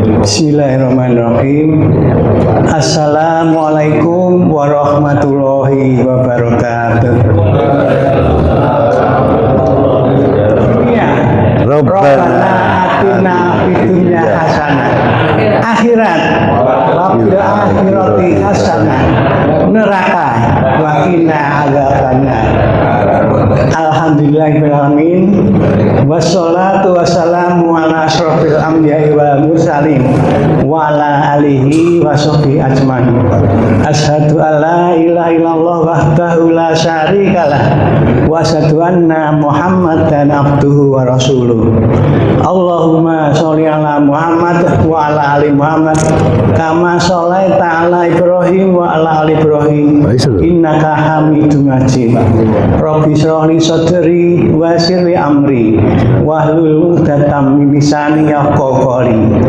Bismillahirrahmanirrahim. Assalamualaikum warahmatullahi wabarakatuh. Ya. Rabbana atina fid dunya hasanah. Akhirat. Wafil akhirati hasanah. Neraka. Wa qina adzabannar. Alhamdulillahirrahmanirrahim. Wassalatu wassalamu ala asyrofil anbiya'i wal mursalin wa ala alihi wa sahbihi ajmain. Asyhadu an la ilaha illallah wahdahu la syarikalah wa asyhadu anna Muhammadan abduhu wa rasuluh. Allahumma sholli ala Muhammad wa ala ali Muhammad kama sholaita ala Ibrahim wa ala ali Ibrahim innaka Hamidum Majid. Rabbi shrah li sadri wa yassir li amri wahlul 'uqdatam min lisani yafqahu qawli.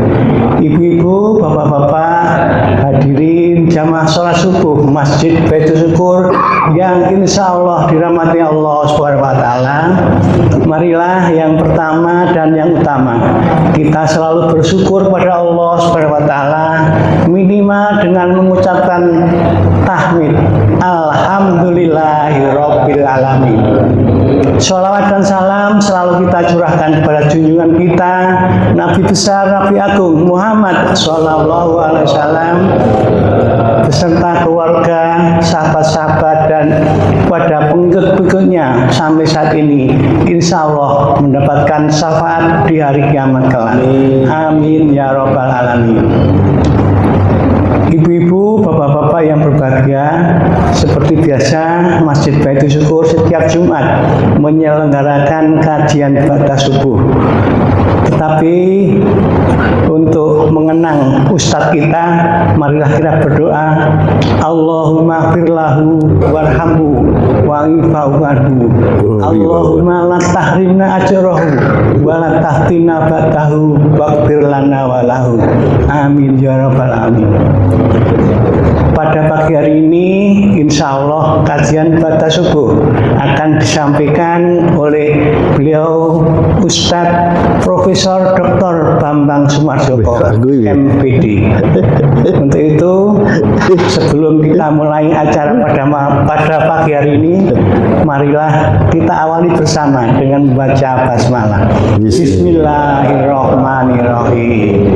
Ibu-ibu, bapak-bapak, hadirin jamaah salat subuh Masjid Baitul Syukur yang insya Allah dirahmati Allah Subhanahu wa taala. Marilah yang pertama dan yang utama kita selalu bersyukur pada Allah Subhanahu wa taala, minimal dengan mengucapkan tahmid alhamdulillahirabbil alamin. Sholawat dan salam selalu kita curahkan kepada junjungan kita Nabi besar, Nabi Agung Muhammad Sallallahu Alaihi Wasallam beserta keluarga, sahabat-sahabat dan pada pengikut-pengikutnya sampai saat ini, insya Allah mendapatkan syafaat di hari kiamat kelak. Amin ya robbal alamin. Ibu-ibu, bapak-bapak yang berbahagia, seperti biasa Masjid Baitul Syukur setiap Jumat menyelenggarakan kajian ibadah subuh. Tetapi untuk mengenang Ustadz kita, marilah kita berdoa. Allahumma firlahu warhamhu wa'ifa'u anhu. Allahumma la tahrimna ajrahu wa la tahtina ba'dahu waghfir lana wa lahu. Amin ya rabbal alamin. Pada pagi hari ini, insya Allah kajian ibadah subuh akan disampaikan oleh beliau Ustadz Profesor Dr. Bambang Sumarjoko, MPD. Untuk itu, sebelum kita mulai acara pada pagi hari ini, marilah kita awali bersama dengan membaca basmalah. Bismillahirrahmanirrahim.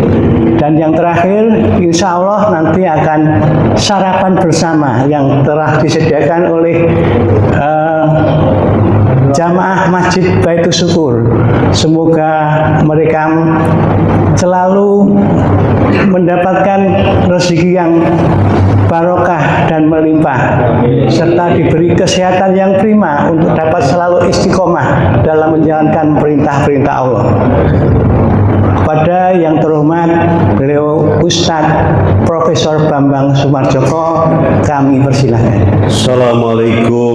Dan yang terakhir, insya Allah nanti akan sarapan bersama yang telah disediakan oleh jamaah Masjid Baitul Syukur. Semoga mereka selalu mendapatkan rezeki yang barokah dan melimpah, serta diberi kesehatan yang prima untuk dapat selalu istiqomah dalam menjalankan perintah-perintah Allah. Pada yang terhormat beliau Ustadz Profesor Bambang Sumarjoko, kami persilahkan. Assalamualaikum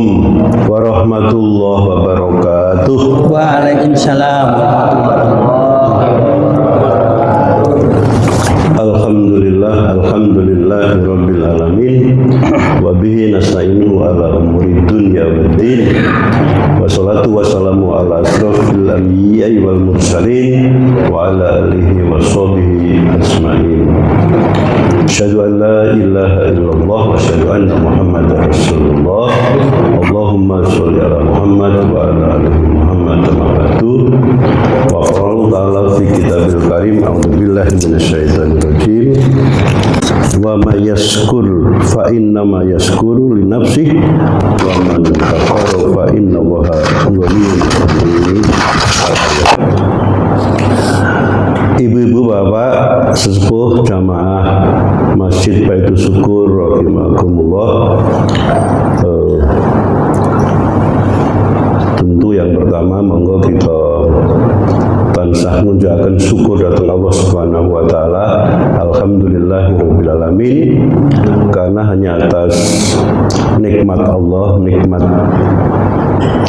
warahmatullahi wabarakatuh. Waalaikumsalam warahmatullahi wabarakatuh. Alhamdulillahirabbil alamin wa bihi nasta'inu ala umuri dunya waddin. Wassalatu wassalamu ala asyrofil anbiya'i wal mursalin wa ala alihi wa sahbihi ajmain. Asyhadu an la ilaha illallah wa asyhadu anna Muhammadar Rasulullah. Allahumma sholli ala Muhammad wa ala ali Muhammad kama baraktu. Wa qala ta'ala fi kitabil karim a'udzu billahi minasyaitonir rajim. Wa may yashkur fa inna ma yashkuru li nafsihi wa man kafara fa inna Allaha ghaniyyun hamid. Ibu-ibu, bapak, sesepuh jamaah Masjid Baitul Syukur rahimakumullah. Tentu yang pertama monggo kita tansah munjahaken syukur datang Allah Subhanahu wa taala. Alhamdulillahirabbil alamin, karena hanya atas nikmat Allah, nikmat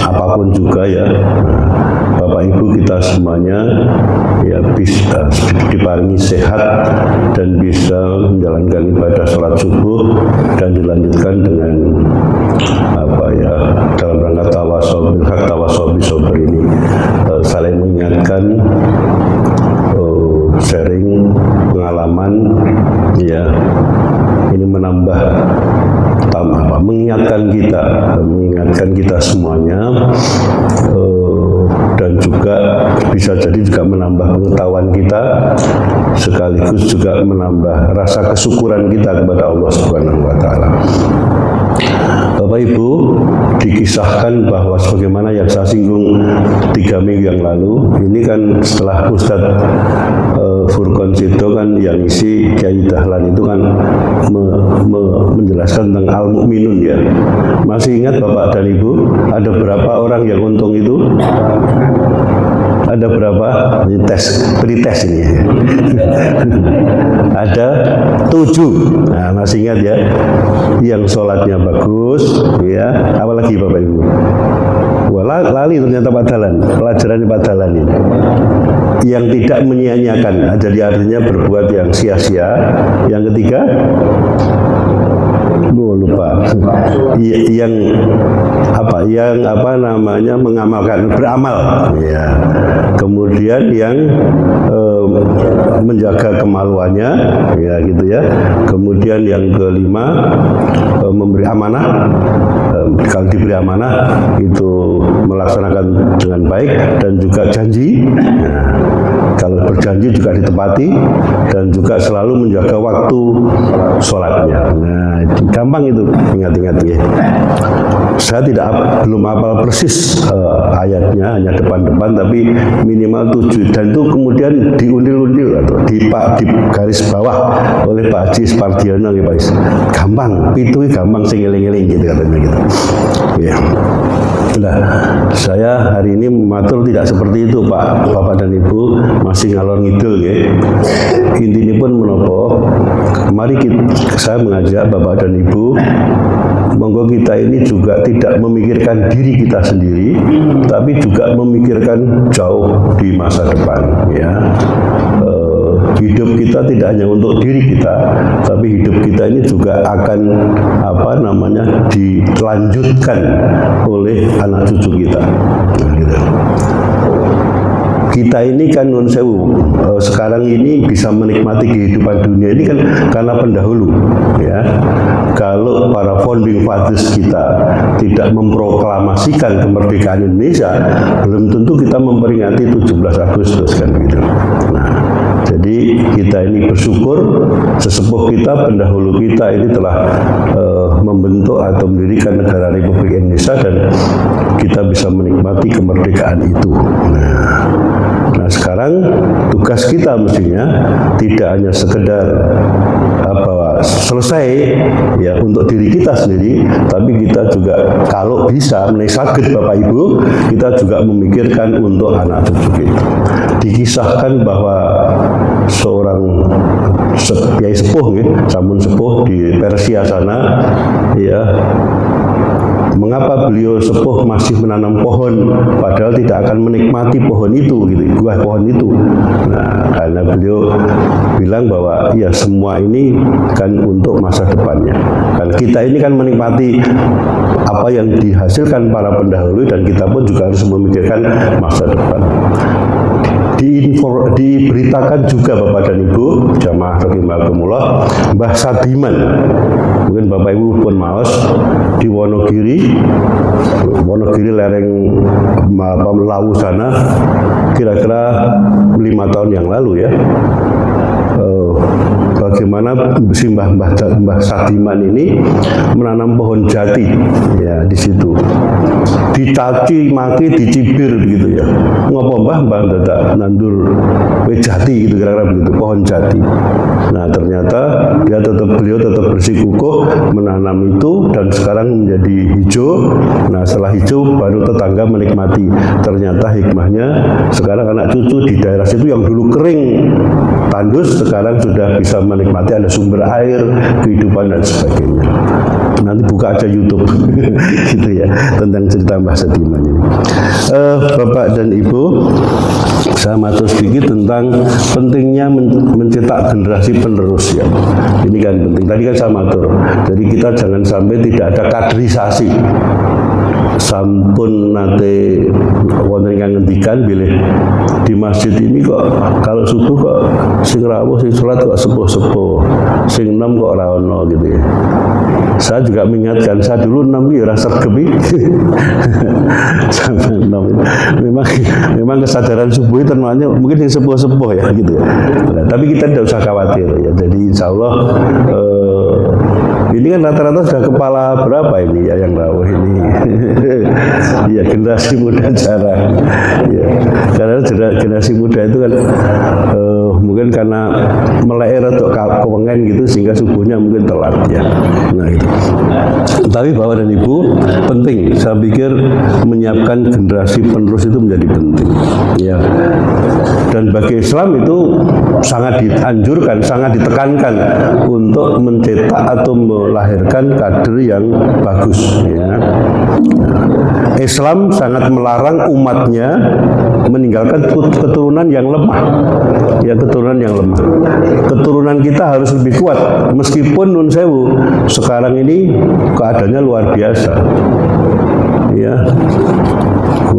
apapun juga ya, Bapak Ibu kita semuanya ya bisa diparingi sehat dan bisa menjalankan ibadah sholat subuh dan dilanjutkan dengan apa ya, dalam rangka tawassul bil haq, tawassul bis sabr ini saling mengingatkan sharing pengalaman, ya. Ini menambah mengingatkan kita semuanya, dan juga bisa jadi juga menambah pengetahuan kita, sekaligus juga menambah rasa kesyukuran kita kepada Allah Subhanahu wa Ta'ala. Bapak Ibu, dikisahkan bahwa sebagaimana yang saya singgung 3 minggu yang lalu, ini kan setelah Ustadz Furqan Sido kan yang isi Kiai Dahlan itu kan menjelaskan tentang al-mu'minun, ya. Masih ingat Bapak dan Ibu, ada berapa orang yang untung itu? Ada berapa? Ini pretest ini. Ada 7. Nah, masih ingat ya? Yang sholatnya bagus, ya. Apalagi Bapak Ibu? Wah, lali ternyata Pak Dahlan, pelajaran Pak Dahlan ini. Yang tidak menyia-nyiakan, jadi artinya berbuat yang sia-sia. Yang ketiga, lupa. Yang mengamalkan, beramal, ya. Kemudian yang menjaga kemaluannya, ya gitu ya. Kemudian yang kelima, memberi amanah. Kalau diberi amanah itu melaksanakan dengan baik, dan juga janji. Nah, kalau berjanji juga ditepati, dan juga selalu menjaga waktu sholatnya. Nah, itu gampang itu, ingat-ingat ya. Saya belum hafal persis ayatnya, hanya depan-depan, tapi minimal 7, dan itu kemudian diundil-undil atau di garis bawah oleh Pak Haji Spardiono, ya Pak. Gampang, itu gampang sing eling-eling gitu katanya gitu. Ya. Nah, saya hari ini matur tidak seperti itu Pak, Bapak dan Ibu, masih ngalor ngidul ya. Intinya pun menopo, mari saya mengajak Bapak dan Ibu, monggo kita ini juga tidak memikirkan diri kita sendiri, tapi juga memikirkan jauh di masa depan, ya. Hidup kita tidak hanya untuk diri kita, tapi hidup kita ini juga akan dilanjutkan oleh anak cucu kita. Nah, gitu. Kita ini kan nun sewu, sekarang ini bisa menikmati kehidupan dunia ini kan karena pendahulu, ya. Kalau para founding fathers kita tidak memproklamasikan kemerdekaan Indonesia, belum tentu kita memperingati 17 Agustus kan gitu. Nah, jadi kita ini bersyukur sesepuh kita, pendahulu kita ini telah membentuk atau mendirikan negara Republik Indonesia, dan kita bisa menikmati kemerdekaan itu. Nah, sekarang tugas kita mestinya tidak hanya sekedar selesai ya untuk diri kita sendiri, tapi kita juga kalau bisa menisaged Bapak Ibu, kita juga memikirkan untuk anak cucu kita. Dikisahkan bahwa seorang kiai sepuh, ya, sampun sepuh di Persia sana, ya. Mengapa beliau sepuh masih menanam pohon padahal tidak akan menikmati pohon itu, gitu, buah pohon itu? Nah, karena beliau bilang bahwa ya semua ini kan untuk masa depannya. Kan kita ini kan menikmati apa yang dihasilkan para pendahulu, dan kita pun juga harus memikirkan masa depan. Diberitakan juga Bapak dan Ibu jamaah rahimakumullah, Mbah Sadiman, mungkin Bapak Ibu pun maos, di Wonogiri lereng Lawu sana, kira-kira 5 tahun yang lalu ya. Bagaimana si Mbah Sadiman ini menanam pohon jati, ya, di situ. Dicaci maki, dicibir begitu ya. Ngopo Mbah dadak nandur jati gitu, kira-kira begitu, pohon jati. Nah, ternyata beliau tetap bersikukuh menanam itu, dan sekarang menjadi hijau. Nah, setelah hijau baru tetangga menikmati. Ternyata hikmahnya sekarang anak cucu di daerah situ yang dulu kering tandus sekarang sudah bisa menikmati, ada sumber air, kehidupan dan sebagainya. Nanti buka aja YouTube gitu ya, tentang cerita Mbah Sadiman ini. Bapak dan Ibu, saya matur sedikit tentang pentingnya mencetak generasi penerus ya. Ini kan penting. Tadi kan saya matur. Jadi kita jangan sampai tidak ada kaderisasi. sampun nate wonten ingkang ngendikan bilih di masjid ini kok kalau subuh kok sing rawuh sing salat kok sepuh-sepuh, sing enom kok ora ono gitu ya. Saya juga mengingatkan, saya dulu enom iki ora sregep iki. Sampai enom. Memang kesadaran subuh itu namanya mungkin yang sepuh-sepuh ya gitu ya. Nah, tapi kita tidak usah khawatir ya. Jadi insya Allah ini kan rata-rata sudah kepala berapa ini ya yang rawuh ini. Ya generasi muda jarang. Ya. Karena generasi muda itu kan mungkin karena melek atau kewengen gitu sehingga subuhnya mungkin telat ya. Nah gitu. Tapi Bapak dan Ibu penting, saya pikir menyiapkan generasi penerus itu menjadi penting. Ya. Dan bagi Islam itu sangat dianjurkan, sangat ditekankan untuk mencetak atau melahirkan kader yang bagus. Ya. Islam sangat melarang umatnya meninggalkan keturunan yang lemah. Ya, keturunan yang lemah. Keturunan kita harus lebih kuat. Meskipun nun sewu sekarang ini keadaannya luar biasa. Ya.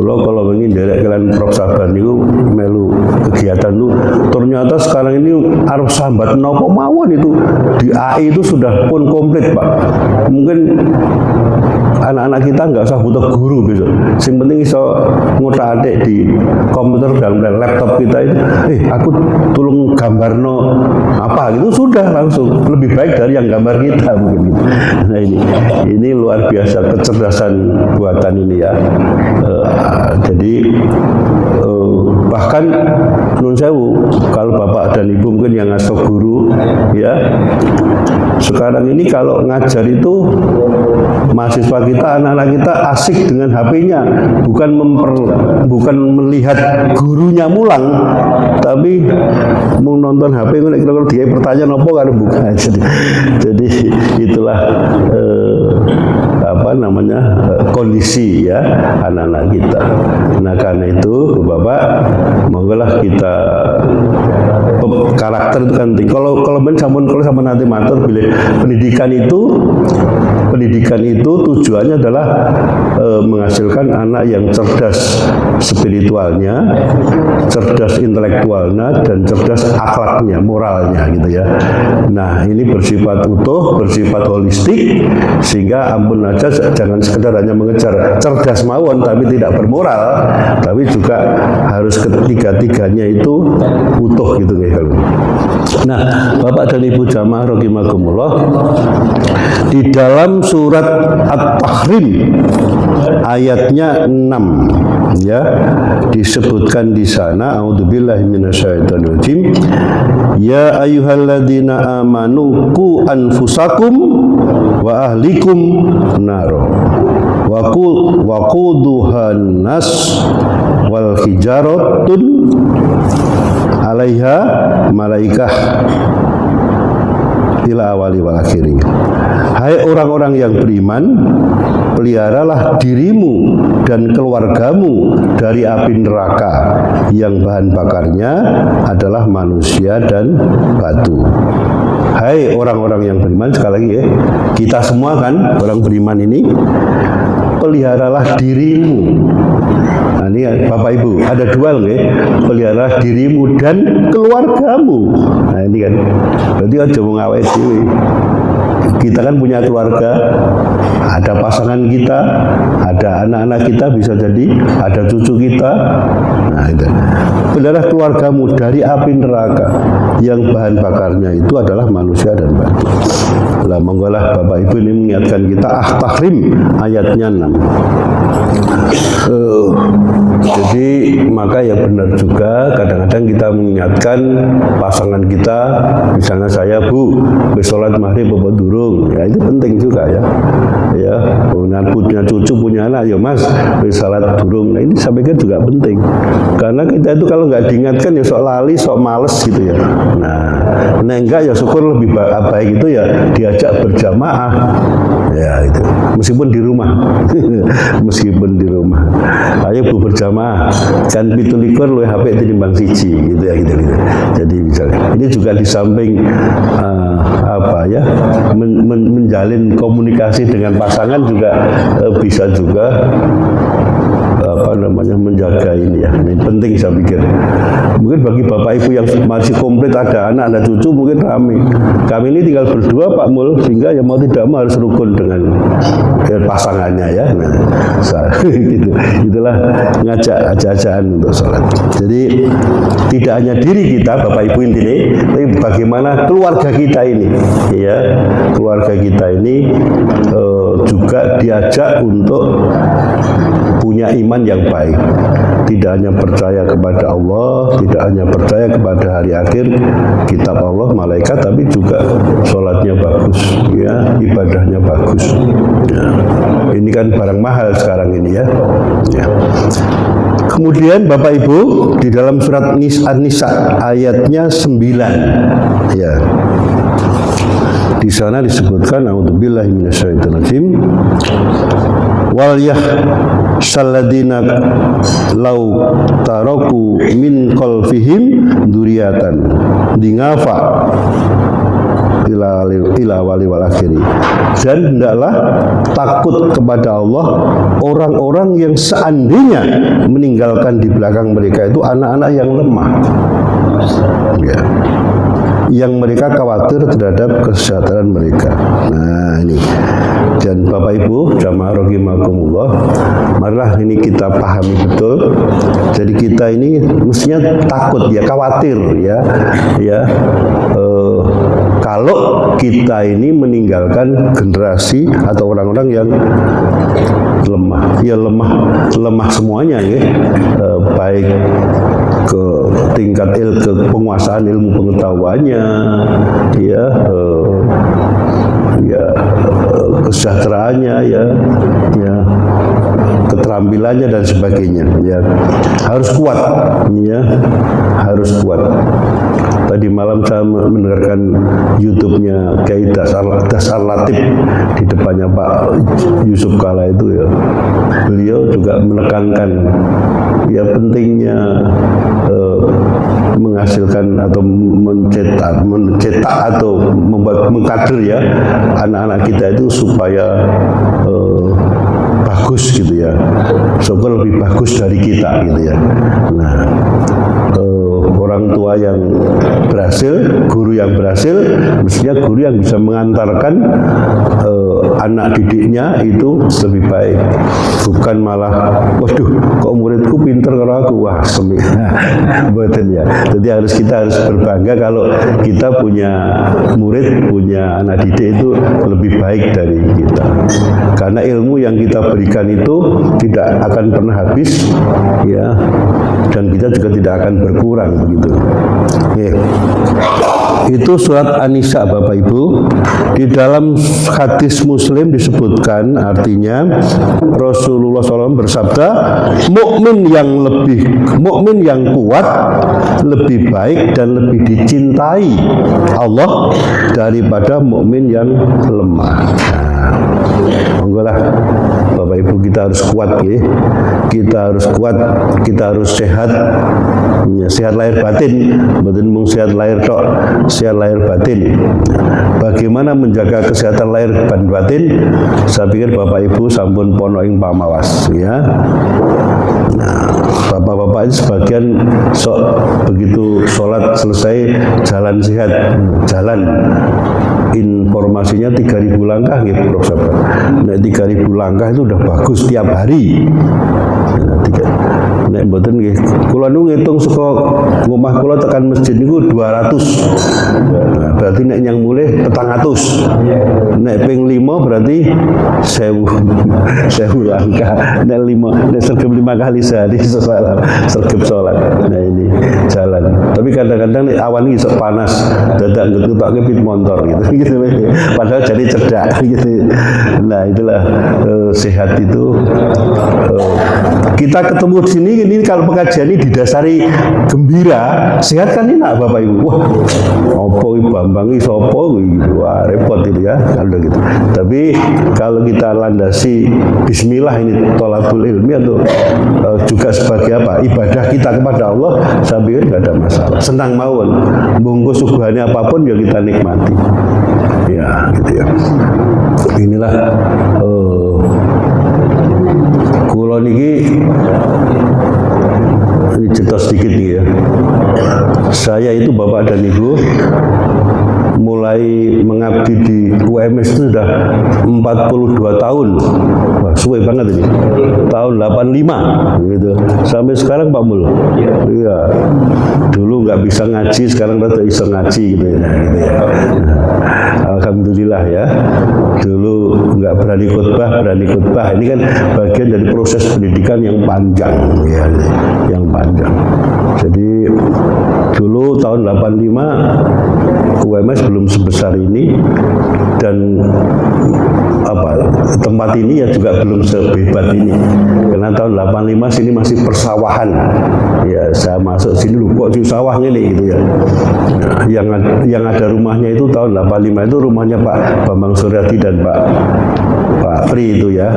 Kalau ingin derek kalian Prof Saban itu melu kegiatan itu, ternyata sekarang ini arep sambat nopo mawon itu di AI itu sudah pun komplit Pak. Mungkin anak-anak kita nggak usah butuh guru besok. Yang penting iso ngotak-atik di komputer dalam laptop kita itu, aku tolong gambarno apa gitu sudah langsung lebih baik dari yang gambar kita mungkin gitu. Nah ini luar biasa kecerdasan buatan ini ya. Jadi bahkan nun sewu kalau Bapak dan Ibu mungkin yang ngasuh guru ya, sekarang ini kalau ngajar itu mahasiswa kita, anak-anak kita asik dengan HP-nya, bukan melihat gurunya mulang, tapi menonton HP kalau dia pertanyaan apa kan bukan. Jadi itulah kondisi ya anak-anak kita. Nah karena itu Bapak, monggolah kita karakter itu kan penting. Kalau sama nanti matur bila pendidikan itu tujuannya adalah menghasilkan anak yang cerdas spiritualnya, cerdas intelektualnya, dan cerdas akhlaknya, moralnya gitu ya. Nah ini bersifat utuh, bersifat holistik, sehingga ampun aja jangan sekedar hanya mengejar cerdas mawon tapi tidak bermoral, tapi juga harus ketiga-tiganya itu utuh gitu ya. Nah Bapak dan Ibu jamaah rahimakumullah, di dalam surat At-Tahrim ayatnya 6 ya disebutkan di sana, a'udzubillahi minasyaitonirrajim, ya ayyuhalladzina amanu qu anfusakum wa ahlikum naro wa quduhan nas wal hijaratun alaiha malaikah ila awali wal akhiri. Hai orang-orang yang beriman, peliharalah dirimu dan keluargamu dari api neraka yang bahan bakarnya adalah manusia dan batu. Hai orang-orang yang beriman, sekali lagi ya, kita semua kan orang beriman ini, peliharalah dirimu. Nah ini Bapak Ibu, ada dua loh ya, peliharalah dirimu dan keluargamu. Nah ini kan, berarti aja mau ngawet dewe. Kita kan punya keluarga, ada pasangan kita, ada anak-anak kita, bisa jadi ada cucu kita. Nah itu, peliharalah keluargamu dari api neraka yang bahan bakarnya itu adalah manusia dan batu. Lah monggolah Bapak Ibu ini mengingatkan kita At-Tahrim ayatnya 6. Jadi maka ya benar juga kadang-kadang kita mengingatkan pasangan kita, misalnya saya Bu, sholat maghrib apa durung, ya itu penting juga ya. Ya, punya cucu, punya anak, ya Mas, sholat durung. Nah ini saya pikir juga penting. Karena kita itu kalau nggak diingatkan ya sok lali, sok males gitu ya. Nah enggak ya syukur lebih baik itu ya diajak berjamaah. Ya itu, meskipun di rumah. Meskipun di rumah. Ayo Bu berjamaah, kan 17 luwih HP tinimbang siji gitu ya gitu. Jadi misalnya ini juga di samping apa ya, menjalin komunikasi dengan pasangan juga bisa juga apa namanya menjaga ini ya. Ini penting saya pikir. Mungkin bagi bapak ibu yang masih komplit ada anak ada cucu mungkin rame. Kami ini tinggal berdua Pak Mul, sehingga ya mau tidak mau harus rukun dengan pasangannya ya. Nah, gitu. Itulah ngajak-ajakan untuk sholat. Jadi tidak hanya diri kita bapak ibu ini, tapi bagaimana keluarga kita ini, ya keluarga kita ini juga diajak untuk punya iman yang baik. Tidak hanya percaya kepada Allah, tidak hanya percaya kepada hari akhir, kitab Allah, malaikat, tapi juga sholatnya bagus, ya, ibadahnya bagus. Ya. Ini kan barang mahal sekarang ini ya. Ya. Kemudian Bapak Ibu di dalam surat An-Nisa ayatnya 9, ya. Di sana disebutkan a'udzubillahi minasyaitonirrajim wal yahsalladina lau taraku min qalfihim dzurriatan dingafa ila wali wal akhiri. Dan hendaklah takut kepada Allah orang-orang yang seandainya meninggalkan di belakang mereka itu anak-anak yang lemah, ya, yang mereka khawatir terhadap kesejahteraan mereka. Nah ini, dan Bapak Ibu jamaah rahimakumullah, marilah ini kita pahami betul. Jadi kita ini mestinya takut ya, khawatir ya, kalau kita ini meninggalkan generasi atau orang-orang yang lemah, ya lemah semuanya ya, baik ke tingkat ke penguasaan ilmu pengetahuannya, ya, kesejahteraannya, ya, keterampilannya dan sebagainya, ya, harus kuat, ya, harus kuat. Tadi malam saya mendengarkan YouTube-nya Kiai Dasar Latif di depannya Pak Yusuf Kala itu ya. Beliau juga menekankan ya pentingnya menghasilkan atau mencetak atau mengkader ya anak-anak kita itu supaya bagus gitu ya, supaya lebih bagus dari kita gitu ya. Nah, orang tua yang berhasil, guru yang berhasil, mestinya guru yang bisa mengantarkan anak didiknya itu lebih baik, bukan malah, waduh, kok muridku pinter kalau aku, wah semi, betul ya. Jadi kita harus berbangga kalau kita punya murid, punya anak didik itu lebih baik dari kita, karena ilmu yang kita berikan itu tidak akan pernah habis, ya, dan kita juga tidak akan berkurang begitu. Oke. Itu surat An-Nisa Bapak Ibu. Di dalam hadis Muslim disebutkan, artinya Rasulullah SAW bersabda, mukmin yang kuat lebih baik dan lebih dicintai Allah daripada mukmin yang lemah. Monggolah Bapak Ibu, kita harus kuat ya. Kita harus kuat, kita harus sehat. Ya, sehat lahir batin, betul mung sehat lahir tok, sehat lahir batin. Bagaimana menjaga kesehatan lahir dan batin? Saya pikir Bapak Ibu sampun pono ing pamawas ya. Nah, bapak-bapak ini sebagian begitu sholat selesai jalan sehat, jalan. Informasinya 3.000 langkah gitu Prof. Sabar. Nah 3.000 langkah itu udah bagus tiap hari. Nek mboten nggih, kula nu ngitung saka omah kula tekan masjid niku 200. Nah, berarti nek nyang mulih 400. Nek ping 5 berarti 1000 langkah. Nek 5, nek sergap 5 kali sehari sergap salat. Nah ini jalan. Tapi kadang-kadang nek awan iki sok panas, dadak ngetutokke pit motor gitu. Padahal jadi cerdak gitu. Nah, itulah sehat itu kita ketemu di sini ini kalau pengajian ini didasari gembira, sehat kan enak Bapak Ibu. Wah, apa Bambang iki sapa gitu. Wah, repot itu ya kalau gitu. Tapi kalau kita landasi bismillah ini thalabul ilmi atau juga sebagai apa? Ibadah kita kepada Allah, saya pikir enggak ada masalah. Senang mawon. Monggo suguhane apapun ya kita nikmati. Ya, gitu ya. Inilah kula niki ini cerita sedikit nih ya. Saya itu Bapak dan Ibu mulai mengabdi di UMS itu sudah 42 tahun. Wah, suwe banget ini. Tahun 85 gitu. Sampai sekarang Pak Mul. Iya. Dulu nggak bisa ngaji, sekarang udah bisa ngaji gitu ya. Gitu ya. Alhamdulillah ya. Dulu nggak berani khutbah. Ini kan bagian dari proses pendidikan yang panjang ya, yang panjang. Jadi dulu tahun 85 UMS belum sebesar ini dan tempat ini ya juga belum sehebat ini. Karena tahun 85 sini masih persawahan. Ya, saya masuk sini kok di sawah ini gitu ya. Nah, yang ada rumahnya itu tahun 85 itu rumahnya Pak Bambang Suryadi dan Pak Pri itu ya,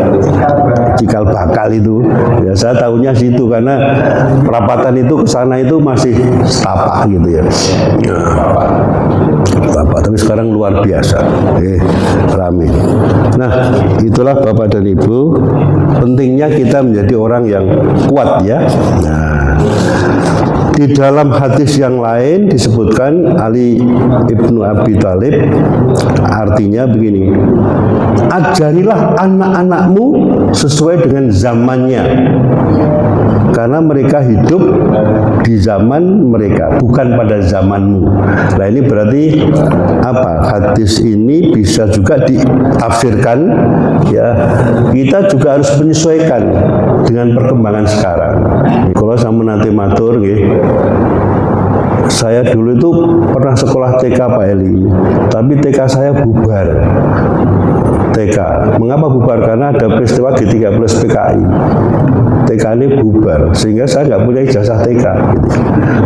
Cikal Bakal itu. Ya, saya tahunya situ karena perapatan itu ke sana itu masih setapak gitu ya. Tapi sekarang luar biasa, rame. Nah, itulah Bapak dan Ibu, pentingnya kita menjadi orang yang kuat ya. Nah, di dalam hadis yang lain disebutkan Ali ibnu Abi Thalib, artinya begini, ajarilah anak-anakmu sesuai dengan zamannya, karena mereka hidup di zaman mereka, bukan pada zamanmu. Nah, ini berarti apa? Hadis ini bisa juga ditafsirkan ya, kita juga harus menyesuaikan dengan perkembangan sekarang. Kalau sama nanti matur nggih, saya dulu itu pernah sekolah TK Pak Eli, tapi TK saya bubar. TK. Mengapa bubar? Karena ada peristiwa G13 PKI. TK ini bubar, sehingga saya nggak punya ijazah TK. Gitu.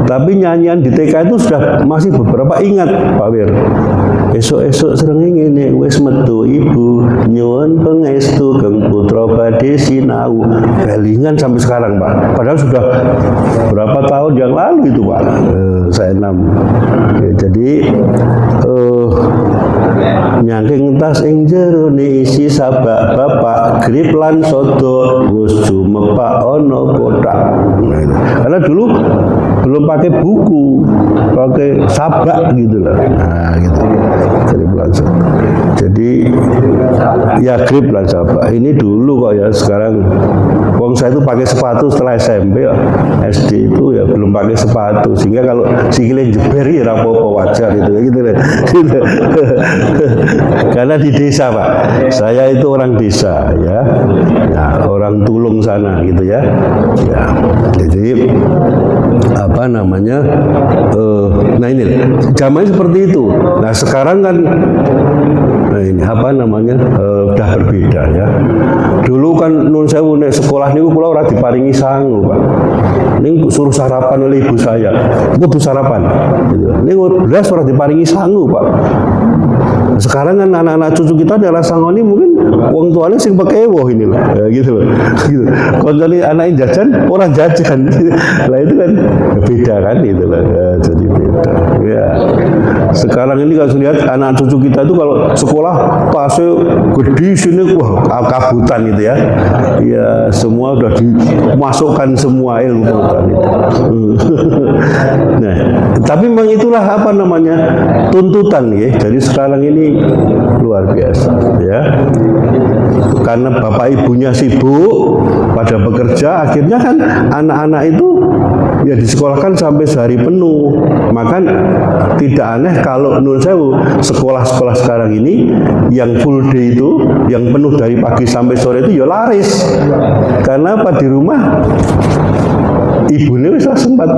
Tapi nyanyian di TK itu sudah masih beberapa ingat, Pak Wir. Esok-esok srengenge nek wis metu ibu nyuwun pangestu keng putra badhe sinau. Belingan sampai sekarang, Pak. Padahal sudah berapa tahun yang lalu itu, Pak. Saya 6. Ya, jadi nyangking tas ing jero isi sabak bapak grip lan sodo wis jumepak ana kotak. Karena dulu belum pakai buku, pakai sabak gitu lah. Nah, gitu. Grip lan sodo. Jadi ya grip lan sabak. Ini dulu kok ya, sekarang wong saya itu pakai sepatu setelah SMP, SD itu ya belum pakai sepatu, sehingga kalau sikile jeber ya ora apa-apa, wajar itu gitu lah. Karena di desa, Pak, saya itu orang desa ya, nah, orang Tulung sana gitu ya. Ya, jadi apa namanya? Nah ini zamannya seperti itu. Nah sekarang kan, nah ini apa namanya? Udah berbeda ya. Dulu kan nun sewu nek sekolah niku kula ora diparingi sangu, Pak. Ning suruh sarapan oleh ibu saya. Kudu sarapan gitu. Ning belas ora diparingi sangu, Pak. Sekarang kan anak-anak cucu kita adalah sangoni mungkin wong tuane sing pekewo ini lah, ya, gitu loh. Gitu. Koncone anake jajan, orang jajan. Lah itu kan beda kan itu lah. Ya, jadi beda. Ya. Sekarang ini kalau lihat anak cucu kita itu kalau sekolah tasnya gede sini wah kabutan itu ya. Ya semua udah dimasukkan semua ilmu pengetahuan itu. Nah, tapi memang itulah apa namanya? Tuntutan ya. Jadi sekarang ini luar biasa ya, karena bapak ibunya sibuk pada bekerja, akhirnya kan anak-anak itu ya disekolahkan sampai sehari penuh. Maka tidak aneh kalau nun sewu sekolah-sekolah sekarang ini yang full day itu, yang penuh dari pagi sampai sore itu ya laris. Karena apa, di rumah ibunya bisa sempat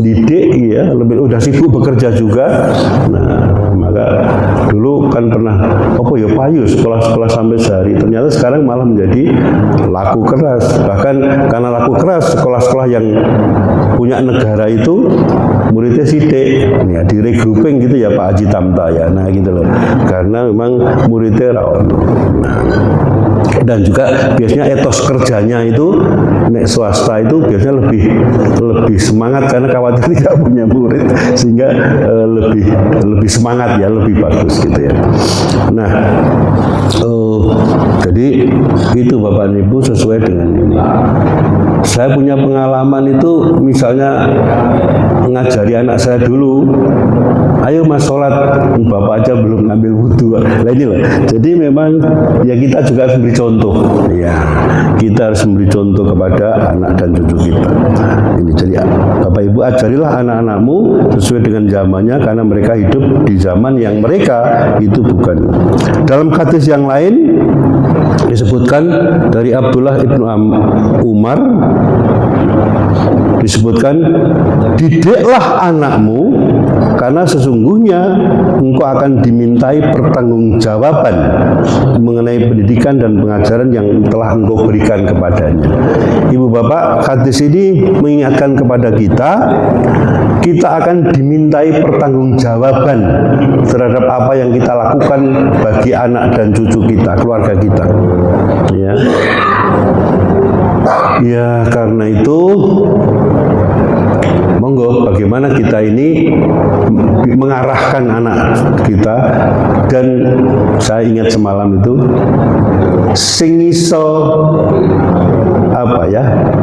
didik ya, lebih udah sibuk bekerja juga. Nah, maka dulu kan pernah apa ya payu sekolah-sekolah sampai sehari, ternyata sekarang malah menjadi laku keras. Bahkan karena laku keras, sekolah-sekolah yang punya negara itu muridnya sidik, ya, di regrouping gitu ya Pak Haji Tamta ya, nah gitu loh, karena memang muridnya rawon. Nah, dan juga biasanya etos kerjanya itu nek swasta itu biasanya lebih semangat karena khawatir tidak punya murid, sehingga lebih semangat ya, lebih bagus gitu ya. Nah, jadi itu Bapak Ibu sesuai dengan ini. Saya punya pengalaman itu, misalnya ngajari anak saya dulu, ayo mas sholat, bapak aja belum ngambil wudhu. Nah ini loh. Jadi memang ya kita juga harus beri contoh. Ya, kita harus memberi contoh kepada anak dan cucu kita. Ini jadi Bapak Ibu ajarilah anak-anakmu sesuai dengan zamannya, karena mereka hidup di zaman yang mereka itu bukan. Dalam hadis yang lain disebutkan dari Abdullah ibnu Umar, disebutkan, didiklah anakmu karena sesungguhnya engkau akan dimintai pertanggungjawaban mengenai pendidikan dan pengajaran yang telah engkau berikan kepadanya. Ibu bapak, hadis ini mengingatkan kepada kita akan dimintai pertanggungjawaban terhadap apa yang kita lakukan bagi anak dan cucu kita, keluarga kita. Ya, karena itu monggo bagaimana kita ini mengarahkan anak kita. Dan saya ingat semalam itu sing iso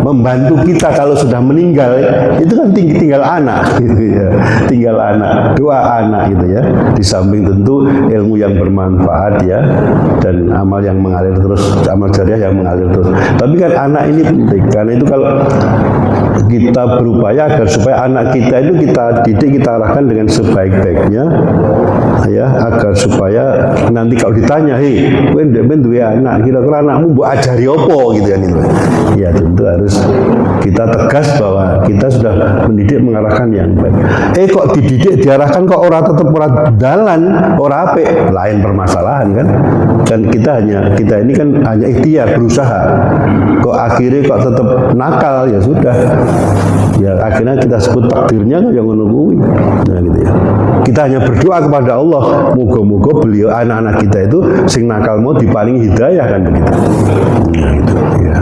membantu kita kalau sudah meninggal itu kan tinggal anak gitu ya, tinggal anak, doa anak gitu ya, di samping tentu ilmu yang bermanfaat ya, dan amal yang mengalir terus, amal jariah yang mengalir terus. Tapi kan anak ini penting, karena itu kalau kita berupaya agar supaya anak kita itu kita didik, kita arahkan dengan sebaik-baiknya ya, agar supaya nanti kalau ditanya, hei, kowe ndek duwe anak, kira-kira anakmu mbok ajari opo gitu kan itu. Ya tentu harus kita tegas bahwa kita sudah mendidik, mengarahkan yang baik. Kok dididik diarahkan kok tetap ora dalan, ora apik, lain permasalahan kan. Dan kita ini kan hanya ikhtiar, berusaha. Kok akhirnya kok tetap nakal, ya sudah. Ya akhirnya kita sebut takdirnya yang ngono kuwi. Nah gitu ya. Kita hanya berdoa kepada Allah, moga-moga beliau anak-anak kita itu sing nakal mau diparingi hidayah kan begitu. Nah gitu ya.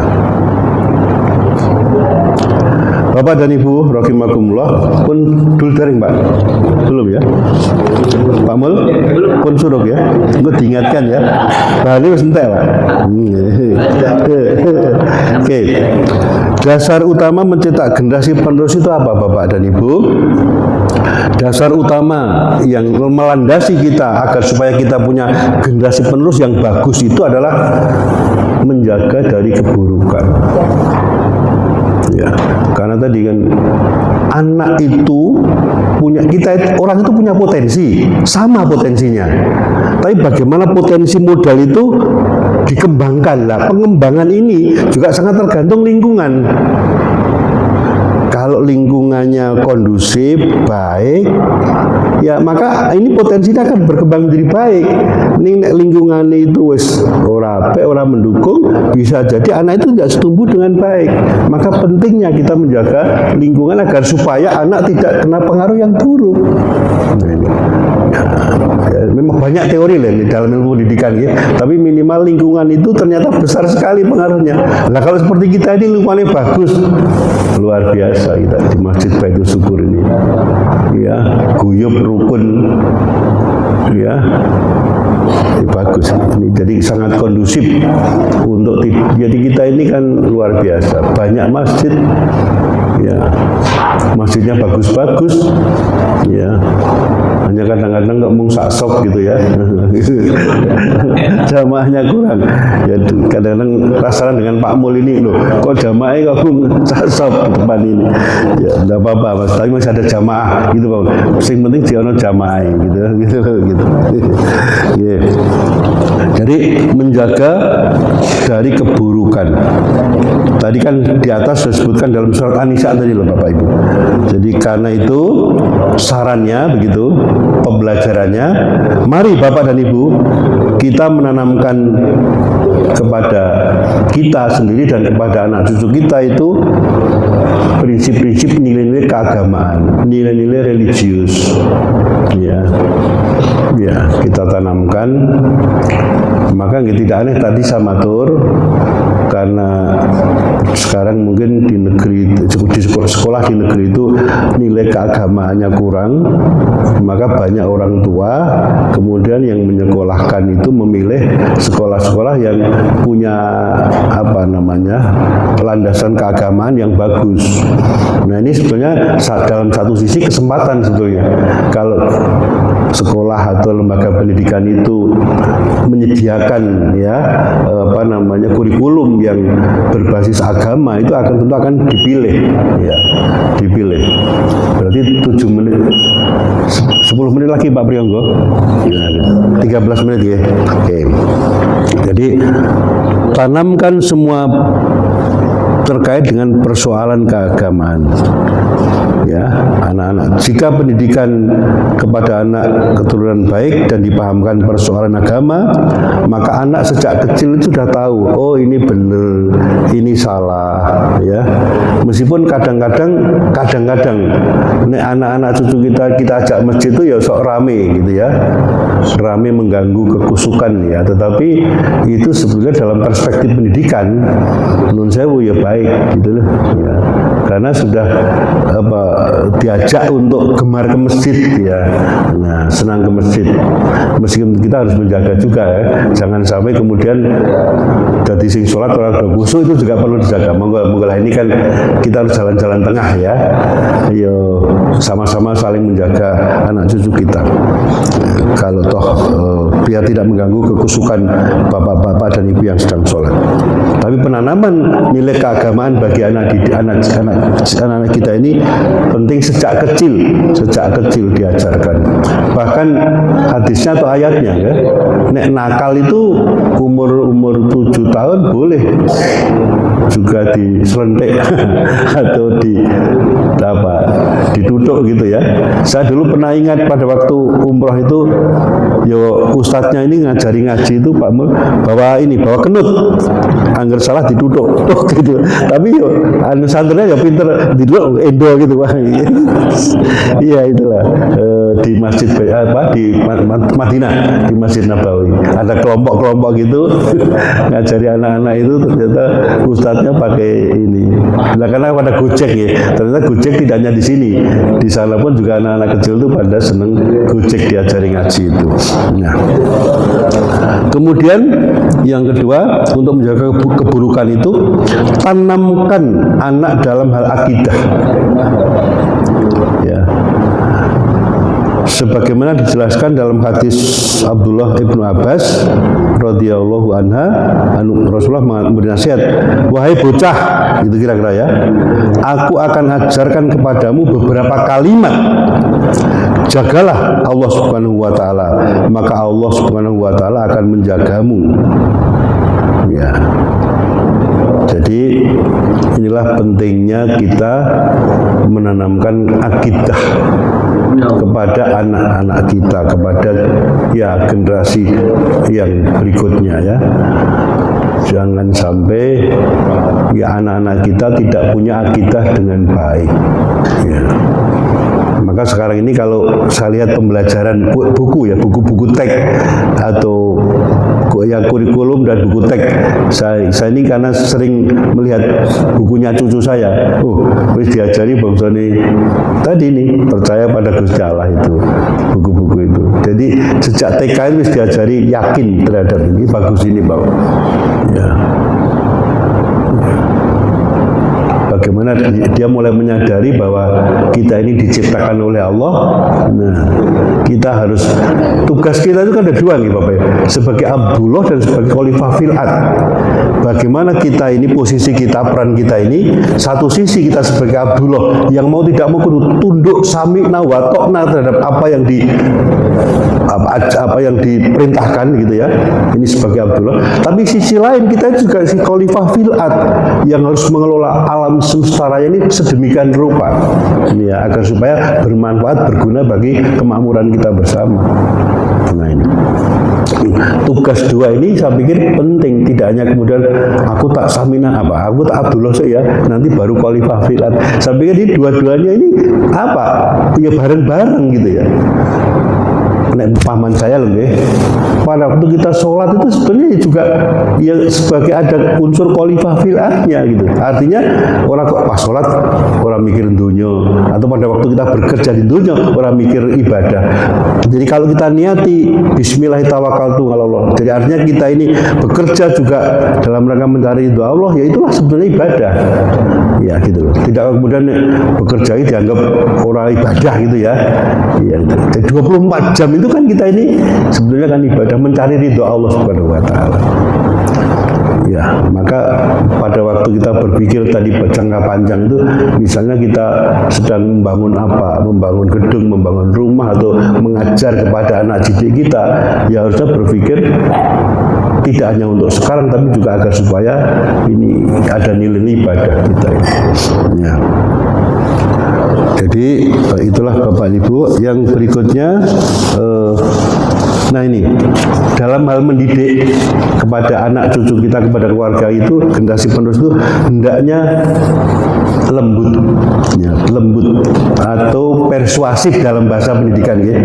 Bapak dan Ibu rahimakumullah, pun dul daring Pak? Belum ya? Pak Mul? Pun suruh ya? Gue diingatkan ya. Bali wis entek Pak. Oke. Dasar utama mencetak generasi penerus itu apa Bapak dan Ibu? Dasar utama yang melandasi kita agar supaya kita punya generasi penerus yang bagus itu adalah menjaga dari keburukan. Ya, karena tadi kan anak itu orang itu punya potensi, sama potensinya. Tapi bagaimana potensi modal itu dikembangkan lah. Pengembangan ini juga sangat tergantung lingkungan. Kalau lingkungannya kondusif, baik, ya maka ini potensinya akan berkembang menjadi baik. Ini lingkungan itu wis ora mendukung, bisa jadi anak itu tidak tumbuh dengan baik. Maka pentingnya kita menjaga lingkungan agar supaya anak tidak kena pengaruh yang buruk. Nah, ini. Ya, memang banyak teori lah dalam ilmu pendidikan ya, tapi minimal lingkungan itu ternyata besar sekali pengaruhnya. Nah kalau seperti kita ini lingkungannya bagus, luar biasa kita di Masjid Baitul Syukur ini ya, guyub rukun ya, bagus ini, jadi sangat kondusif untuk jadi kita ini kan luar biasa, banyak masjid ya, masjidnya bagus-bagus ya, hanya kadang-kadang nggak mau sok gitu ya, jamaahnya kurang ya, kadang-kadang rasakan dengan Pak Mul ini loh, kok jamaahnya kok sok depan ini ya, enggak apa-apa Mas, tapi masih ada jamaah gitu Pak, yang penting dia ada jamaah gitu yeah. Jadi menjaga dari keburukan. Tadi kan di atas disebutkan dalam surat An-Nisa tadi loh Bapak Ibu. Jadi karena itu sarannya begitu, pembelajarannya, mari Bapak dan Ibu kita menanamkan kepada kita sendiri dan kepada anak cucu kita itu prinsip-prinsip nilai-nilai keagamaan, nilai-nilai religius. Ya, kita tanamkan. Maka tidak aneh tadi sama tur, karena sekarang mungkin di negeri, di sekolah di negeri itu nilai keagamaannya kurang, maka banyak orang tua kemudian yang menyekolahkan itu memilih sekolah-sekolah yang punya landasan keagamaan yang bagus. Nah, ini sebetulnya dalam satu sisi kesempatan sebetulnya kalau sekolah atau lembaga pendidikan itu menyediakan kurikulum yang berbasis agama, itu tentu akan dipilih. Berarti 7 menit 10 menit lagi Pak Priyonggo. 13 menit ya. Oke. Jadi tanamkan semua terkait dengan persoalan keagamaan. Ya, anak-anak. Jika pendidikan kepada anak keturunan baik dan dipahamkan persoalan agama, maka anak sejak kecil itu sudah tahu, oh ini benar, ini salah, ya. Meskipun kadang-kadang anak-anak cucu kita ajak masjid itu ya sok rame gitu ya. Rame mengganggu kekusukan ya, tetapi itu sebetulnya dalam perspektif pendidikan menurut saya ya baik gitu loh ya. Karena sudah diajak untuk gemar ke masjid ya. Nah, senang ke masjid. Meskipun kita harus menjaga juga ya. Jangan sampai kemudian jadi sing sholat orang berkhusyuk, itu juga perlu dijaga. Monggo ini kan kita harus jalan-jalan tengah ya. Ayo sama-sama saling menjaga anak cucu kita. Kalau toh biar tidak mengganggu kekusukan bapak-bapak dan ibu yang sedang sholat. Tapi penanaman nilai keagamaan bagi anak kita ini penting sejak kecil diajarkan. Bahkan hadisnya atau ayatnya ya, nek nakal itu umur 7 tahun boleh juga diselentik atau diduduk gitu ya. Saya dulu pernah ingat pada waktu umroh itu, ustadznya ini ngajari ngaji itu Pak Mul, bawa kenut, angger salah diduduk gitu. Tapi santrinya pinter diduduk endo gitu Pak. Iya itulah di masjid di Madinah, di Masjid Nabawi ada kelompok-kelompok gitu ngajari anak-anak itu, ternyata ustadznya pakai ini. Nah, karena pada Gojek ya, ternyata Gojek tidak hanya di sini, di sana pun juga anak-anak kecil itu pada seneng Gojek diajari ngaji itu. Nah, kemudian yang kedua, untuk menjaga keburukan itu, tanamkan anak dalam hal akidah. Ya. Sebagaimana dijelaskan dalam hadis Abdullah ibnu Abbas radhiyallahu anha, Rasulullah memberi nasihat, wahai bocah, itu kira-kira ya, aku akan ajarkan kepadamu beberapa kalimat. Jagalah Allah Subhanahu wa taala, maka Allah Subhanahu wa taala akan menjagamu. Ya. Jadi inilah pentingnya kita menanamkan akidah kepada anak-anak kita, kepada generasi yang berikutnya ya. Jangan sampai anak-anak kita tidak punya akidah dengan baik ya. Maka sekarang ini kalau saya lihat pembelajaran buku-buku teks atau kurikulum dan buku teks, saya ini karena sering melihat bukunya cucu saya, wis diajari bangsane tadi nih percaya pada Gusti Allah itu, buku-buku itu. Jadi sejak TK itu wis diajari yakin terhadap ini, bagus ini Bang. Ya. Bagaimana dia mulai menyadari bahwa kita ini diciptakan oleh Allah. Nah, kita harus, tugas kita itu kan ada dua nih Bapak ya, sebagai Abdullah dan sebagai Khalifah fil ard. Bagaimana kita ini, posisi kita, peran kita ini, satu sisi kita sebagai Abdullah yang mau tidak mau kudu tunduk sami'na wa ta'na terhadap apa yang diperintahkan gitu ya. Ini sebagai Abdullah. Tapi sisi lain kita juga si Khalifah fil ard yang harus mengelola alam semesta raya ini sedemikian rupa ini ya, agar supaya bermanfaat, berguna bagi kemakmuran kita bersama. Nah ini tugas dua ini saya pikir penting, tidak hanya kemudian aku tak Samina apa, aku tak Abdullah ya, nanti baru Khalifah Filat. Saya pikir ini dua-duanya ini apa? Ya bareng-bareng gitu ya. Nek paman saya loh ya, pada waktu kita sholat itu sebenarnya juga ya sebagai ada unsur khalifah filatnya gitu. Artinya orang kok pas sholat orang mikir dunia, atau pada waktu kita bekerja di dunia orang mikir ibadah. Jadi kalau kita niati Bismillahirrahmanirrahim Allah, jadi artinya kita ini bekerja juga dalam rangka mencari ridho Allah, ya itulah sebenarnya ibadah. Ya gitu loh. Tidak kemudian bekerja itu dianggap orang ibadah gitu ya. Ya, jadi 24 jam itu kan kita ini sebenarnya kan ibadah mencari ridho Allah Subhanahu wa taala. Ya, maka pada waktu kita berpikir tadi jangka panjang itu, misalnya kita sedang membangun apa, membangun gedung, membangun rumah, atau mengajar kepada anak didik kita, ya harusnya berpikir tidak hanya untuk sekarang, tapi juga agar supaya ini ada nilai ibadah kita. Ya. Jadi itulah Bapak Ibu. Yang berikutnya, nah ini dalam hal mendidik kepada anak cucu kita, kepada keluarga itu, generasi penerus itu hendaknya lembut, ya, lembut atau persuasif dalam bahasa pendidikan. Ya.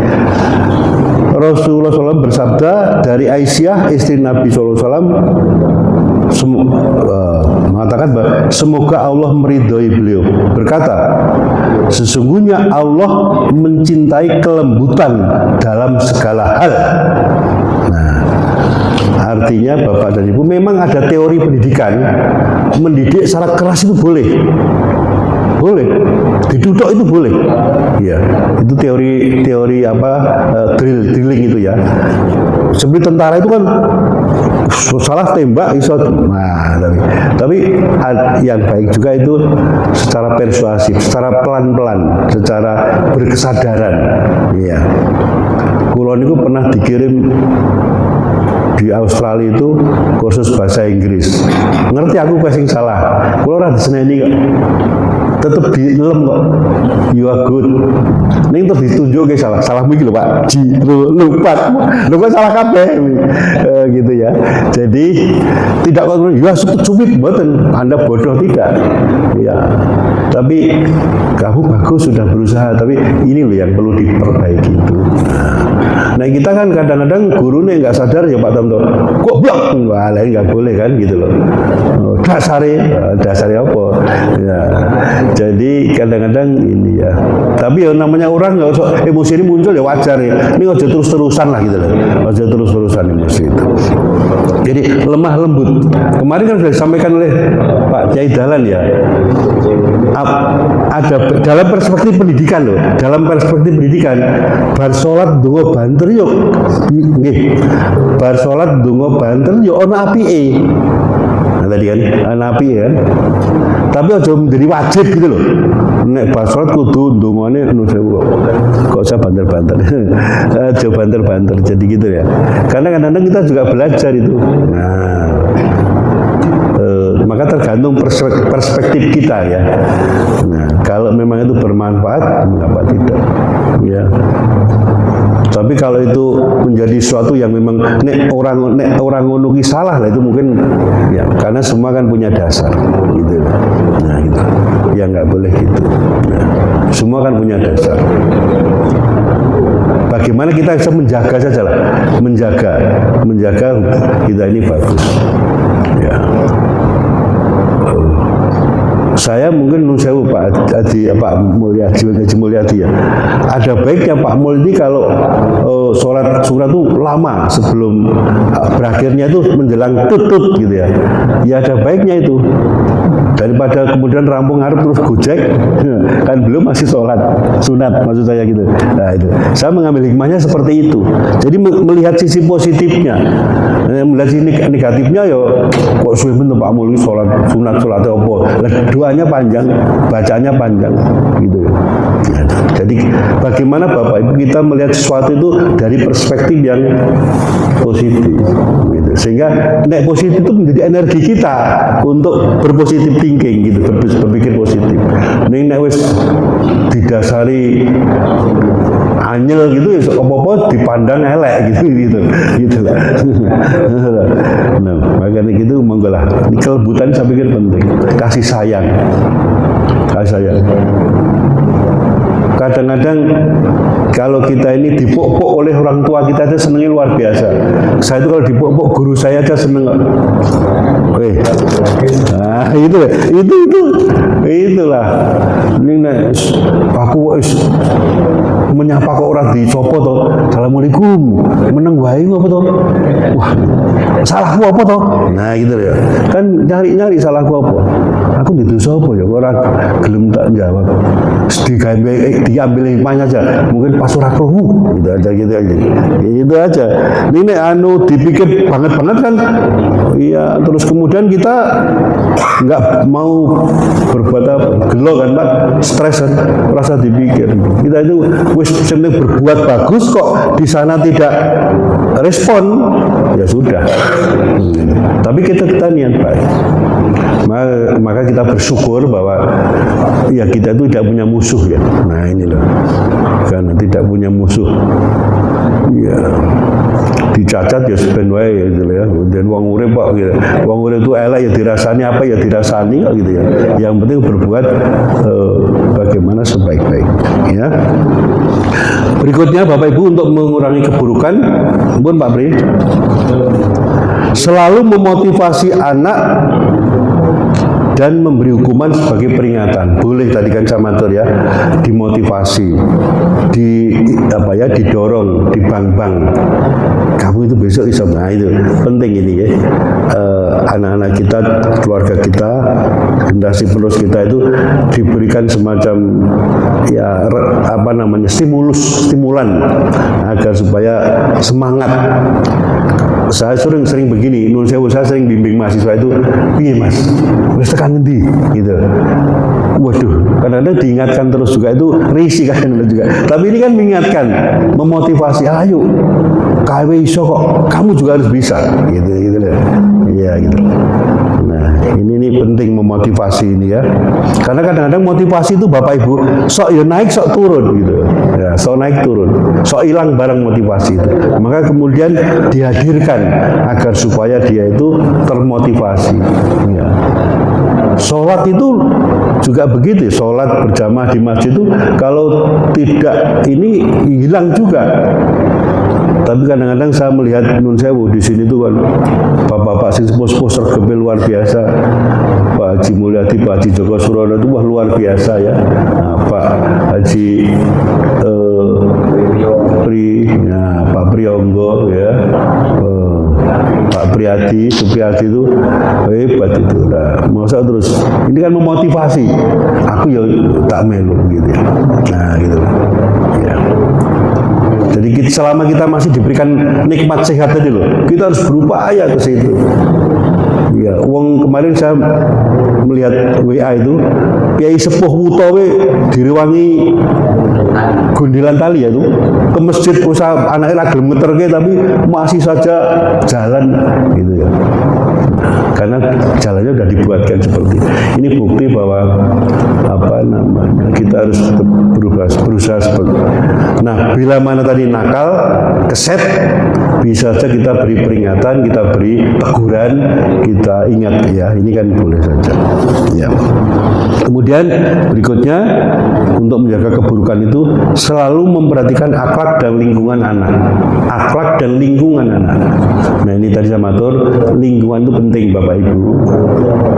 Rasulullah SAW bersabda dari Aisyah istri Nabi SAW, mengatakan bahwa semoga Allah meridhoi beliau, berkata sesungguhnya Allah mencintai kelembutan dalam segala hal. Nah, artinya Bapak dan Ibu, memang ada teori pendidikan mendidik secara keras itu boleh, diduduk itu boleh, ya itu teori apa drilling itu ya. Seperti tentara itu kan salah tembak iso, nah tapi yang baik juga itu secara persuasif, secara pelan-pelan, secara berkesadaran. Ya, kulo niku pernah dikirim di Australia itu kursus bahasa Inggris. Ngerti aku passing salah, kulo ora diseneni kok. Tetap dilem kok, you are good. Ini terus ditunjuk ke salahmu gitu Pak, lupa salah kabeh, gitu ya. Jadi tidak kok, ya cubit boten, Anda bodoh tidak, ya. Tapi kamu bagus sudah berusaha, tapi ini loh yang perlu diperbaiki itu. Nah kita kan kadang-kadang guru nih nggak sadar ya Pak Tamto, kok blok, wah lain nggak boleh kan gitu loh. Dasarnya apa? Ya. Jadi kadang-kadang ini ya. Tapi ya namanya orang nggak usah emosi ini muncul ya wajar ya. Ini aja terus-terusan lah gitu loh. Aja terus-terusan emosi itu. Jadi lemah lembut. Kemarin kan sudah disampaikan oleh Pak Kiai Dahlan ya. Ada dalam perspektif pendidikan loh. Dalam perspektif pendidikan, bar salat donga banter yuk. Nggih. Bar salat donga banter yuk ana apike. Tadi kan napi kan, tapi aja menjadi wajib gitu loh. Nek pas sholat kudu ndongane nu sewu kok saya banter-banter. Aja banter-banter jadi gitu ya. Karena kadang-kadang kita juga belajar itu. Nah, maka tergantung perspektif kita ya. Nah, kalau memang itu bermanfaat, mengapa tidak? Ya. Tapi kalau itu menjadi sesuatu yang memang nek orang ngono ki salah lah, itu mungkin ya karena semua kan punya dasar gitu. Nah gitu. Ya nggak boleh gitu. Nah, semua kan punya dasar. Bagaimana kita bisa menjaga saja lah, menjaga kita ini bagus. Ya. Saya mungkin nunggu Pak Adi, Pak Mulyadi ya. Ada baiknya Pak Mul ini kalau sholat sunnah itu lama sebelum berakhirnya itu menjelang tutut gitu ya. Ya ada baiknya itu. Daripada kemudian rampung harap terus gojek, kan belum masih sholat sunat maksud saya gitu. Nah itu, saya mengambil hikmahnya seperti itu. Jadi melihat sisi positifnya, melihat sisi negatifnya ya kok suwe bener Pak Mul sholat sunat sholatnya apa? Doanya panjang, bacanya panjang, gitu. Jadi bagaimana Bapak Ibu kita melihat sesuatu itu dari perspektif yang positif, gitu. Sehingga nek positif itu menjadi energi kita untuk berpositif thinking, gitu, berpikir positif. Nek wis didasari anyel gitu ya apa-apa dipandang elek gitu. Nah, makanya gitu monggo lah. Kelebutan saya pikir penting. Kasih sayang. Kadang-kadang kalau kita ini dipuk-puk oleh orang tua kita aja senengnya luar biasa. Saya itu kalau dipuk-puk guru saya aja seneng. Nah, itulah. Ini aku menyapa kok orang dicopo toh. Assalamualaikum. Meneng wae apa toh? Wah, salahku apa toh? Nah, gitu ya. Kan nyari-nyari salahku apa? Aku didosa apa ya? Ora gelem tak jawab. Diambil hikmahnya aja. Mungkin pas ora krungu gitu aja. Itu aja. Ini dipikir banget kan. Iya, terus kemudian kita nggak mau berbuat apa, gelo kan Pak, stres kan, rasa dipikir. Kita itu wis penting berbuat bagus kok di sana tidak respon, ya sudah. Tapi kita niat baik. Maka kita bersyukur bahwa ya kita itu tidak punya musuh ya. Nah inilah, karena tidak punya musuh. Ya dicacat ya sepen wae gitu ya. Dan wong urip kok gitu. Wong urip itu elek ya dirasani apa ya dirasani kok gitu ya. Yang penting berbuat bagaimana sebaik-baiknya ya. Berikutnya Bapak Ibu untuk mengurangi keburukan, pun Pak Bri, selalu memotivasi anak dan memberi hukuman sebagai peringatan. Boleh tadi kan saya matur ya, dimotivasi, didorong, dibang-bang. Kamu itu besok bisa, nah itu penting ini ya. Anak-anak kita, keluarga kita, generasi penerus kita itu diberikan semacam ya stimulan agar supaya semangat. Saya sering begini, saya sering bimbing mahasiswa itu, piye Mas, wis tekan ngendi gitu. Waduh, kadang-kadang diingatkan terus juga itu risih kan juga. Tapi ini kan mengingatkan, memotivasi, ayo, KW iso kok, kamu juga harus bisa, gitu loh. Iya gitu. Nah, ini penting memotivasi ini ya. Karena kadang-kadang motivasi itu Bapak Ibu, sok ya naik, sok turun gitu. Ya, sok naik turun, sok hilang barang motivasi itu. Maka kemudian dihadirkan agar supaya dia itu termotivasi. Ya. Sholat itu juga begitu, sholat berjamaah di masjid itu kalau tidak ini hilang juga. Tapi kadang-kadang saya melihat Nun Sewu di sini tuh kan bapak-bapak sing sepuh-sepuh sergepil luar biasa. Pak Haji Mulyadi, Pak Haji Joko Surono itu wah luar biasa ya. Nah, Pak Haji Pak Priyonggo ya. Pak Priyadi, Supriyadi itu hebat itu. Nah, masa terus ini kan memotivasi. Aku ya tak melu gitu ya. Nah, gitu. Ya. Jadi selama kita masih diberikan nikmat sehat tadi loh, kita harus berupaya ke situ. Ya, kemarin saya melihat WA itu, Kiai Sepuh Wutowe direwangi gondelan tali ya itu ke masjid usaha anaknya lagi ngeterke tapi masih saja jalan gitu ya. Karena jalannya sudah dibuatkan seperti ini. Bukti bahwa kita harus berusaha seperti. Nah, bila mana tadi nakal, keset, bisa saja kita beri peringatan, kita beri teguran, kita ingat ya, ini kan boleh saja. Ya. Kemudian berikutnya untuk menjaga keburukan itu selalu memperhatikan akhlak dan lingkungan anak. Akhlak dan lingkungan anak. Nah ini tadi saya matur, lingkungan itu penting Bapak Ibu.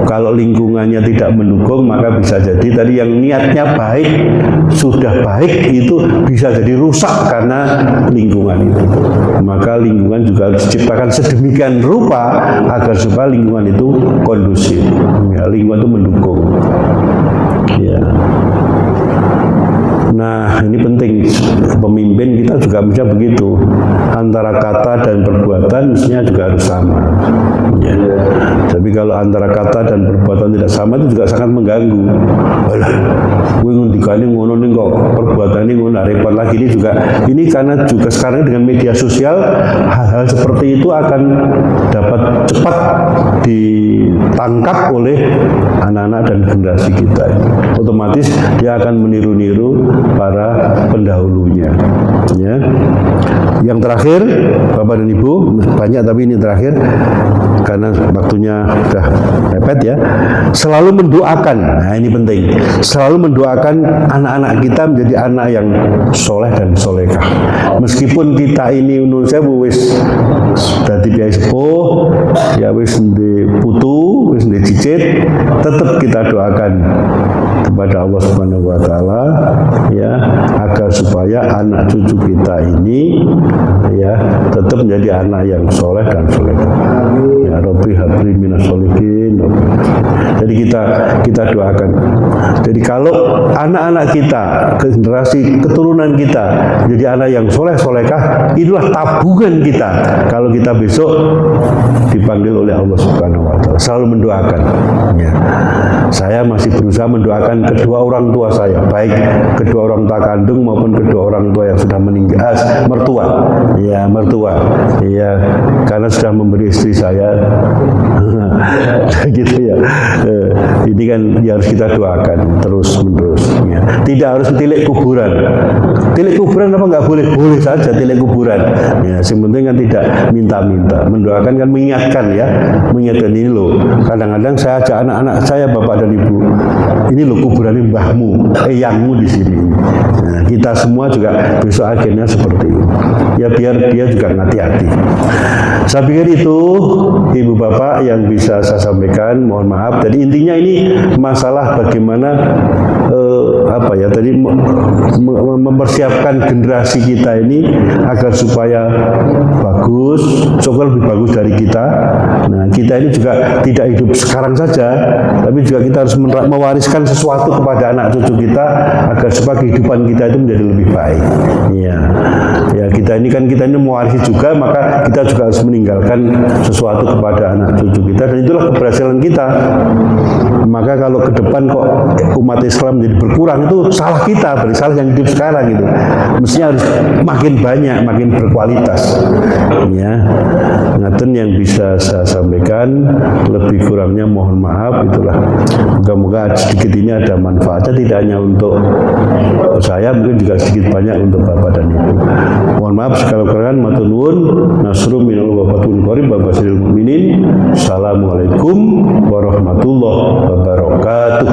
Kalau lingkungannya tidak mendukung maka bisa jadi tadi yang niatnya baik, sudah baik itu bisa jadi rusak karena lingkungan itu. Maka lingkungan juga harus diciptakan sedemikian rupa agar supaya lingkungan itu kondusif. Ya, lingkungan itu mendukung. Ya. Nah ini penting, pemimpin kita juga bisa begitu, antara kata dan perbuatan perbuatan mestinya juga harus sama. Ya. Tapi kalau antara kata dan perbuatan tidak sama itu juga sangat mengganggu. Walah, gue ngendikane ngono nih kok perbuatannya ngono, repot lagi. Ini juga, ini karena juga sekarang dengan media sosial hal-hal seperti itu akan dapat cepat ditangkap oleh anak-anak dan generasi kita. Otomatis dia akan meniru-niru para pendahulunya. Ya. Yang terakhir, Bapak dan Ibu, banyak tapi ini terakhir karena waktunya sudah mepet ya. Selalu mendoakan, nah ini penting, selalu mendoakan anak-anak kita menjadi anak yang soleh dan solehah. Meskipun kita ini menurut saya wis dadi piye sepuh, ya wis ndek putu, wis ndek cicit, tetap kita doakan kepada Allah Subhanahu wa taala ya, agar supaya anak cucu kita ini ya tetap menjadi anak yang soleh dan solehah. Ya Rabbi habli minas sholihin. Jadi kita doakan. Jadi kalau anak-anak kita, generasi keturunan kita jadi anak yang soleh solehah, itulah tabungan kita kalau kita besok dipanggil oleh Allah Subhanahu wa taala. Selalu mendoakan. Ya. Saya masih berusaha mendoakan kedua orang tua saya, baik kedua orang tua kandung maupun kedua orang tua yang sudah meninggal, mertua. Ya, mertua. Ya, karena sudah memberi istri saya. Gitu ya. Ini kan harus kita doakan terus menerus. Ya. Tidak harus tilik kuburan. Tilik kuburan apa nggak boleh? Boleh saja tilik kuburan. Ya, yang penting kan tidak minta-minta. Mendoakan kan mengingatkan ya, mengingatkan ini loh. Kadang-kadang saya ajak anak-anak saya, bapak dan ibu, ini loh kuburannya mbahmu, eyangmu di sini. Nah, kita semua juga besok akhirnya seperti ini. Ya biar dia juga hati-hati. Saya pikir itu ibu bapak yang bisa saya sampaikan. Mohon maaf. Jadi intinya ini masalah bagaimana apa ya tadi mempersiapkan generasi kita ini agar supaya bagus, supaya lebih bagus dari kita. Nah, kita ini juga tidak hidup sekarang saja, tapi juga kita harus mewariskan sesuatu kepada anak cucu kita agar supaya kehidupan kita itu menjadi lebih baik. Ya, ya kita ini mewarisi juga, maka kita juga harus meninggalkan sesuatu kepada anak cucu kita, dan itulah keberhasilan kita. Maka kalau ke depan kok umat Islam jadi berkurang, itu salah kita, berarti salah yang hidup sekarang itu. Mestinya harus makin banyak, makin berkualitas. Ya, ngaten yang bisa saya sampaikan, lebih kurangnya mohon maaf. Itulah. Moga-moga sedikit ini ada manfaatnya, tidak hanya untuk saya, mungkin juga sedikit banyak untuk bapak dan ibu. Mohon maaf segala kekurangan, matur nuwun, nasrum minallah wa fatun qarib wa basyiril mukminin. Assalamualaikum warahmatullahi wabarakatuh.